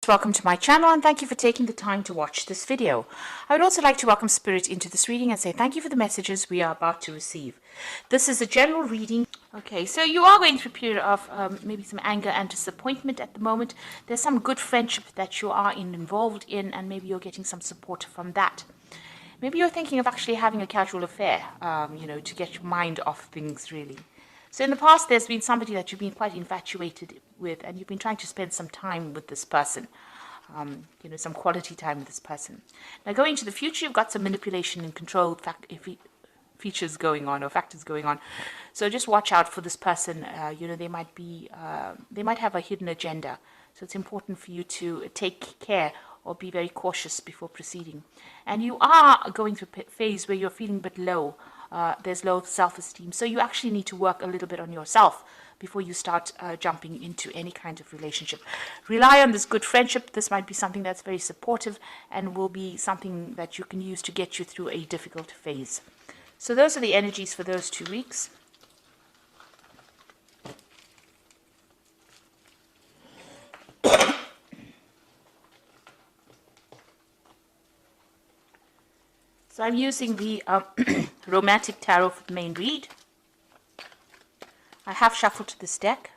Welcome to my channel and thank you for taking the time to watch this video. I would also like to welcome Spirit into this reading and say thank you for the messages we are about to receive. This is a general reading. Okay, so you are going through a period of maybe some anger and disappointment at the moment. There's some good friendship that you are involved in and maybe you're getting some support from that. Maybe you're thinking of actually having a casual affair, to get your mind off things really. So in the past, there's been somebody that you've been quite infatuated with, and you've been trying to spend some time with this person, some quality time with this person. Now, going into the future, you've got some manipulation and control features going on or factors going on. So just watch out for this person. They might have a hidden agenda. So it's important for you to take care or be very cautious before proceeding. And you are going through a phase where you're feeling a bit low. There's low self-esteem. So you actually need to work a little bit on yourself before you start jumping into any kind of relationship. Rely on this good friendship. This might be something that's very supportive and will be something that you can use to get you through a difficult phase. So those are the energies for those 2 weeks. So I'm using the Romantic Tarot for the main read. I have shuffled this deck.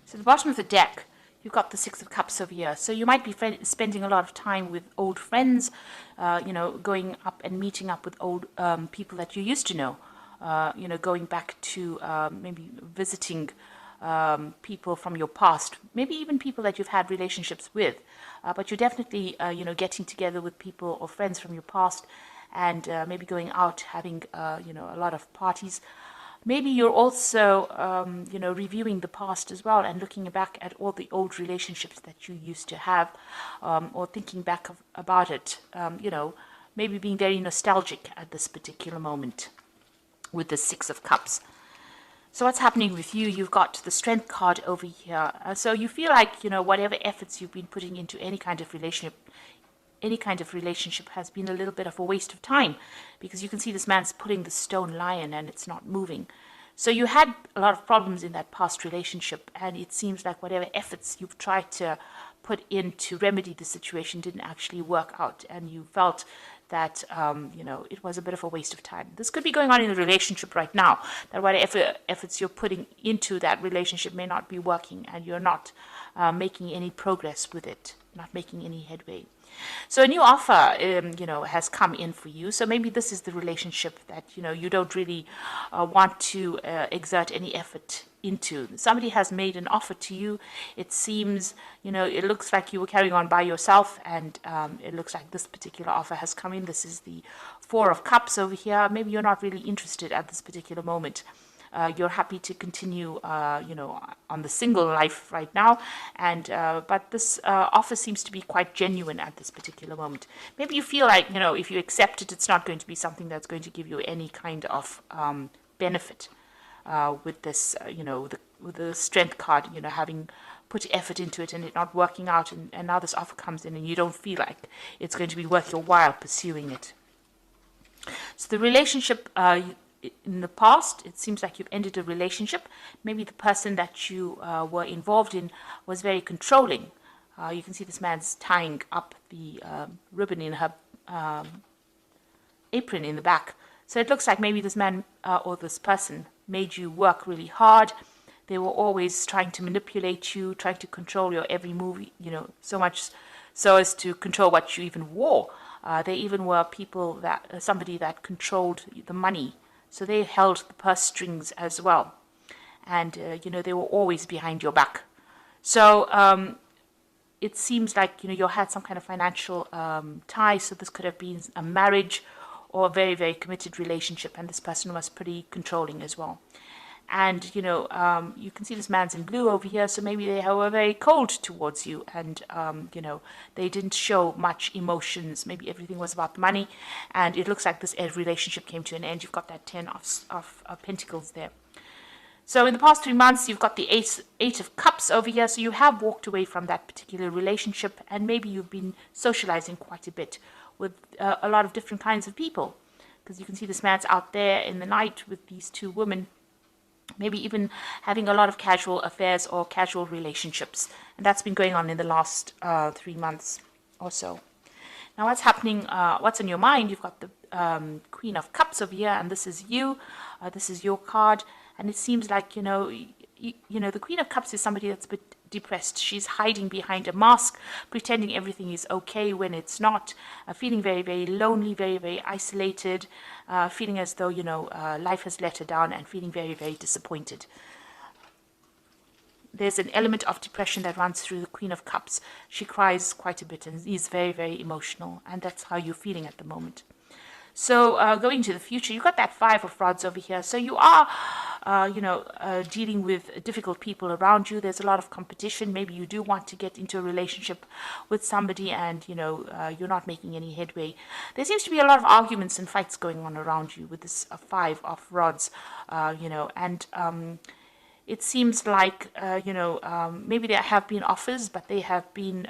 So at the bottom of the deck, you've got the Six of Cups over here. So you might be spending a lot of time with old friends, going up and meeting up with old people that you used to know, going back to maybe visiting people from your past, maybe even people that you've had relationships with. But you're definitely, getting together with people or friends from your past and maybe going out, having, a lot of parties. Maybe you're also, reviewing the past as well and looking back at all the old relationships that you used to have, or thinking back about it, maybe being very nostalgic at this particular moment with the Six of Cups. So what's happening with you? You've got the Strength card over here. So you feel like, whatever efforts you've been putting into any kind of relationship has been a little bit of a waste of time, because you can see this man's pulling the stone lion and it's not moving. So you had a lot of problems in that past relationship, and it seems like whatever efforts you've tried to put in to remedy the situation didn't actually work out, and you felt that it was a bit of a waste of time. This could be going on in the relationship right now, that whatever efforts you're putting into that relationship may not be working, and you're not making any progress with it, not making any headway. So a new offer, has come in for you. So maybe this is the relationship that, you don't really want to exert any effort into. Somebody has made an offer to you. It seems, it looks like you were carrying on by yourself, and it looks like this particular offer has come in. This is the Four of Cups over here. Maybe you're not really interested at this particular moment. You're happy to continue, on the single life right now, and but this offer seems to be quite genuine at this particular moment. Maybe you feel like, if you accept it, it's not going to be something that's going to give you any kind of benefit with this, with the Strength card, having put effort into it and it not working out, and now this offer comes in and you don't feel like it's going to be worth your while pursuing it. So the relationship, in the past, it seems like you've ended a relationship. Maybe the person that you were involved in was very controlling. You can see this man's tying up the ribbon in her apron in the back. So it looks like maybe this man or this person made you work really hard. They were always trying to manipulate you, trying to control your every move, so much so as to control what you even wore. They even were somebody that controlled the money. So they held the purse strings as well. And, they were always behind your back. So it seems like, you had some kind of financial tie. So this could have been a marriage or a very, very committed relationship. And this person was pretty controlling as well. And, you can see this man's in blue over here, so maybe they were very cold towards you, and, they didn't show much emotions. Maybe everything was about the money, and it looks like this relationship came to an end. You've got that 10 of Pentacles there. So in the past 3 months, you've got the Eight of Cups over here, so you have walked away from that particular relationship, and maybe you've been socializing quite a bit with a lot of different kinds of people, because you can see this man's out there in the night with these two women, maybe even having a lot of casual affairs or casual relationships. And that's been going on in the last 3 months or so. Now, what's happening, what's on your mind? You've got the Queen of Cups over here, and this is you. This is your card. And it seems like, the Queen of Cups is somebody that's a bit depressed. She's hiding behind a mask, pretending everything is okay when it's not, feeling very, very lonely, very, very isolated, feeling as though, life has let her down, and feeling very, very disappointed. There's an element of depression that runs through the Queen of Cups. She cries quite a bit and is very, very emotional, and that's how you're feeling at the moment. So going to the future, you've got that Five of Rods over here. So you are, dealing with difficult people around you. There's a lot of competition. Maybe you do want to get into a relationship with somebody, and, you're not making any headway. There seems to be a lot of arguments and fights going on around you with this Five of Rods, and it seems like, maybe there have been offers, but they have been,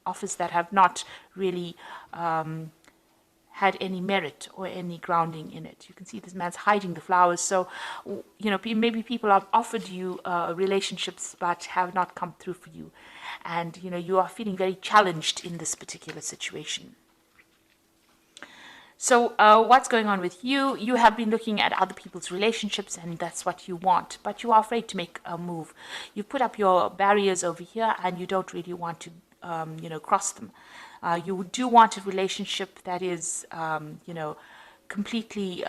offers that have not really had any merit or any grounding in it. You can see this man's hiding the flowers. So, maybe people have offered you relationships but have not come through for you. And, you are feeling very challenged in this particular situation. So what's going on with you? You have been looking at other people's relationships, and that's what you want, but you are afraid to make a move. You've put up your barriers over here, and you don't really want to, cross them. You do want a relationship that is, completely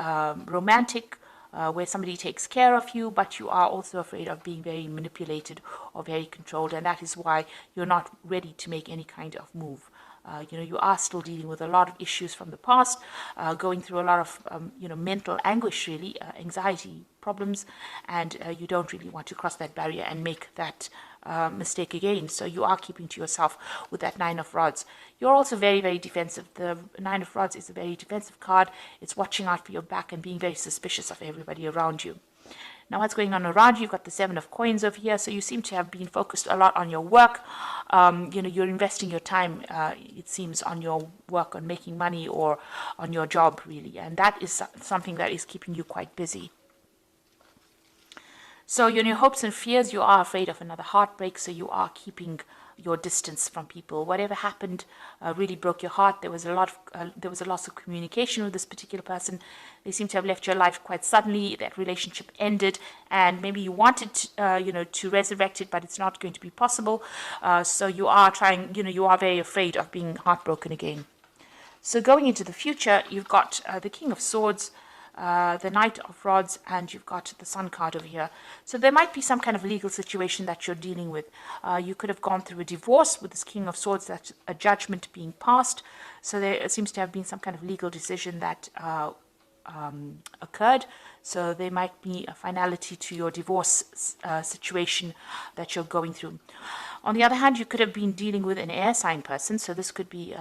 romantic, where somebody takes care of you, but you are also afraid of being very manipulated or very controlled, and that is why you're not ready to make any kind of move. You are still dealing with a lot of issues from the past, going through a lot of, mental anguish, really, anxiety problems, and you don't really want to cross that barrier and make that mistake again. So you are keeping to yourself with that Nine of Rods. You're also very, very defensive. The Nine of Rods is a very defensive card. It's watching out for your back and being very suspicious of everybody around you. Now, what's going on around you? You've got the Seven of Coins over here. So you seem to have been focused a lot on your work. You're investing your time, it seems, on your work, on making money, or on your job, really. And that is something that is keeping you quite busy. So in your hopes and fears, you are afraid of another heartbreak. So you are keeping your distance from people. Whatever happened really broke your heart. There was a loss of communication with this particular person. They seem to have left your life quite suddenly. That relationship ended, and maybe you wanted to resurrect it, but it's not going to be possible. So you are trying. You are very afraid of being heartbroken again. So going into the future, you've got the King of Swords, the Knight of Rods, and you've got the Sun card over here. So there might be some kind of legal situation that you're dealing with. You could have gone through a divorce with this King of Swords, that's a judgment being passed. So there seems to have been some kind of legal decision that occurred. So there might be a finality to your divorce situation that you're going through. On the other hand, you could have been dealing with an air sign person. So this could be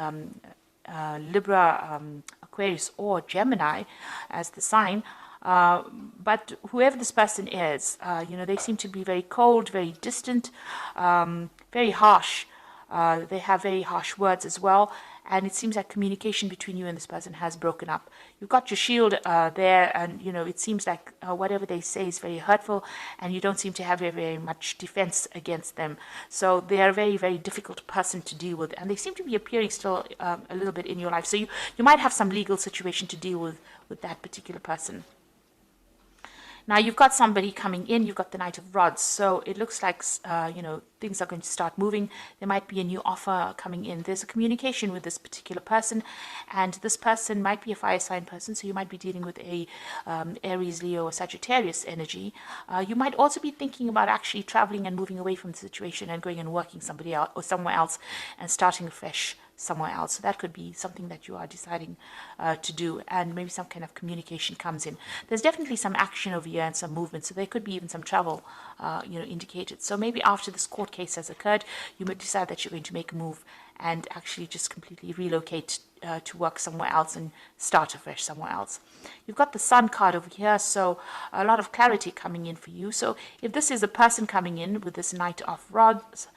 Libra, Aquarius, or Gemini as the sign. But whoever this person is, they seem to be very cold, very distant, very harsh. They have very harsh words as well. And it seems like communication between you and this person has broken up. You've got your shield there, and, it seems like whatever they say is very hurtful, and you don't seem to have very, very much defense against them. So they are a very, very difficult person to deal with, and they seem to be appearing still a little bit in your life. So you might have some legal situation to deal with that particular person. Now, you've got somebody coming in. You've got the Knight of Rods. So it looks like, things are going to start moving. There might be a new offer coming in. There's a communication with this particular person. And this person might be a fire sign person. So you might be dealing with a Aries, Leo, or Sagittarius energy. You might also be thinking about actually traveling and moving away from the situation and going and working somebody else or somewhere else and starting afresh. somewhere else. So that could be something that you are deciding to do, and maybe some kind of communication comes in. There's definitely some action over here and some movement, so there could be even some travel indicated. So maybe after this court case has occurred, you might decide that you're going to make a move and actually just completely relocate to work somewhere else and start afresh somewhere else. You've got the Sun card over here, so a lot of clarity coming in for you. So if this is a person coming in with this Knight of Rods,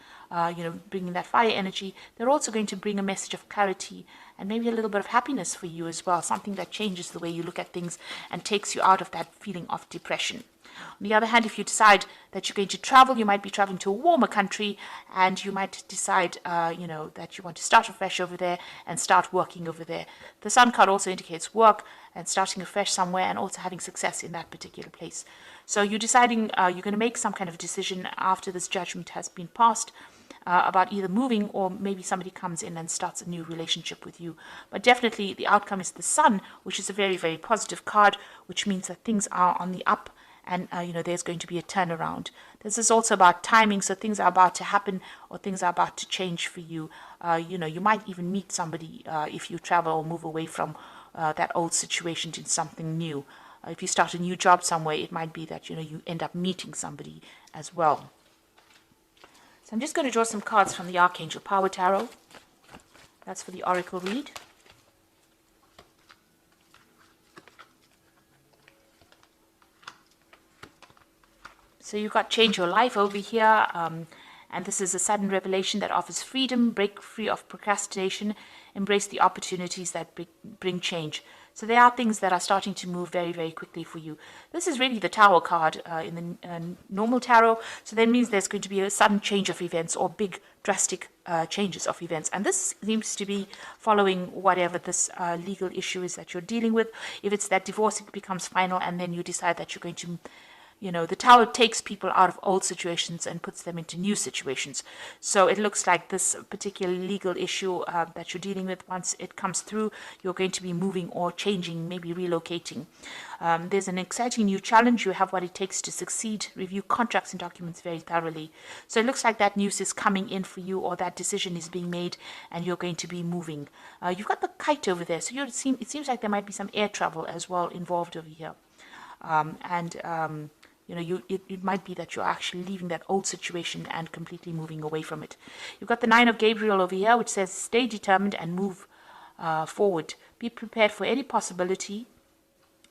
bringing that fire energy, they're also going to bring a message of clarity and maybe a little bit of happiness for you as well, something that changes the way you look at things and takes you out of that feeling of depression. On the other hand, if you decide that you're going to travel, you might be traveling to a warmer country, and you might decide, that you want to start afresh over there and start working over there. The Sun card also indicates work and starting afresh somewhere and also having success in that particular place. So you're deciding you're going to make some kind of decision after this judgment has been passed about either moving, or maybe somebody comes in and starts a new relationship with you. But definitely the outcome is the Sun, which is a very, very positive card, which means that things are on the up. And, there's going to be a turnaround. This is also about timing, so things are about to happen or things are about to change for you. You might even meet somebody if you travel or move away from that old situation to something new. If you start a new job somewhere, it might be that, you end up meeting somebody as well. So I'm just going to draw some cards from the Archangel Power Tarot. That's for the Oracle read. So you've got Change Your Life over here, and this is a sudden revelation that offers freedom, break free of procrastination, embrace the opportunities that bring change. So there are things that are starting to move very, very quickly for you. This is really the Tower card in the normal tarot, so that means there's going to be a sudden change of events or big, drastic changes of events. And this seems to be following whatever this legal issue is that you're dealing with. If it's that divorce, it becomes final, and then you decide that you're going to the Tower takes people out of old situations and puts them into new situations. So it looks like this particular legal issue that you're dealing with, once it comes through, you're going to be moving or changing, maybe relocating. There's an exciting new challenge. You have what it takes to succeed. Review contracts and documents very thoroughly. So it looks like that news is coming in for you, or that decision is being made, and you're going to be moving. You've got the Kite over there. So it seems like there might be some air travel as well involved over here. It might be that you're actually leaving that old situation and completely moving away from it. You've got the Nine of Gabriel over here, which says stay determined and move forward. Be prepared for any possibility.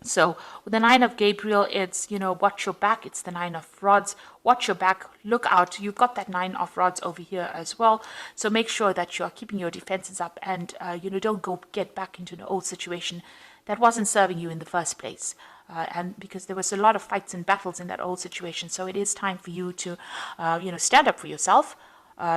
So with the Nine of Gabriel, it's, watch your back. It's the Nine of Rods. Watch your back. Look out. You've got that Nine of Rods over here as well. So make sure that you're keeping your defenses up and, don't get back into an old situation that wasn't serving you in the first place. And because there was a lot of fights and battles in that old situation. So it is time for you to, stand up for yourself,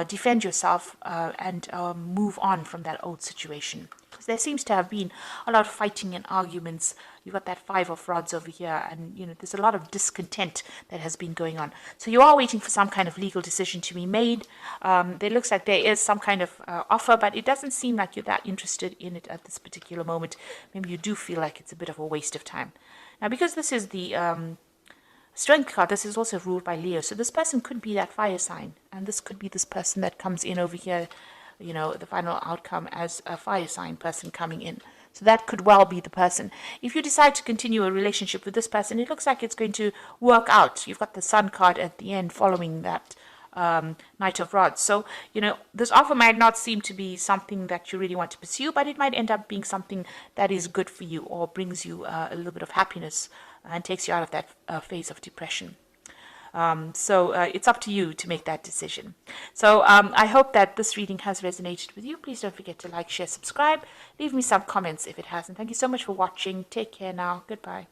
defend yourself, and move on from that old situation. Because there seems to have been a lot of fighting and arguments. You've got that Five of Rods over here, and, there's a lot of discontent that has been going on. So you are waiting for some kind of legal decision to be made. It looks like there is some kind of offer, but it doesn't seem like you're that interested in it at this particular moment. Maybe you do feel like it's a bit of a waste of time. Now, because this is the Strength card, this is also ruled by Leo. So this person could be that fire sign. And this could be this person that comes in over here, the final outcome as a fire sign person coming in. So that could well be the person. If you decide to continue a relationship with this person, it looks like it's going to work out. You've got the Sun card at the end following that Knight of Rods. So, this offer might not seem to be something that you really want to pursue, but it might end up being something that is good for you or brings you a little bit of happiness and takes you out of that phase of depression. So it's up to you to make that decision. So I hope that this reading has resonated with you. Please don't forget to like, share, subscribe. Leave me some comments if it hasn't. Thank you so much for watching. Take care now. Goodbye.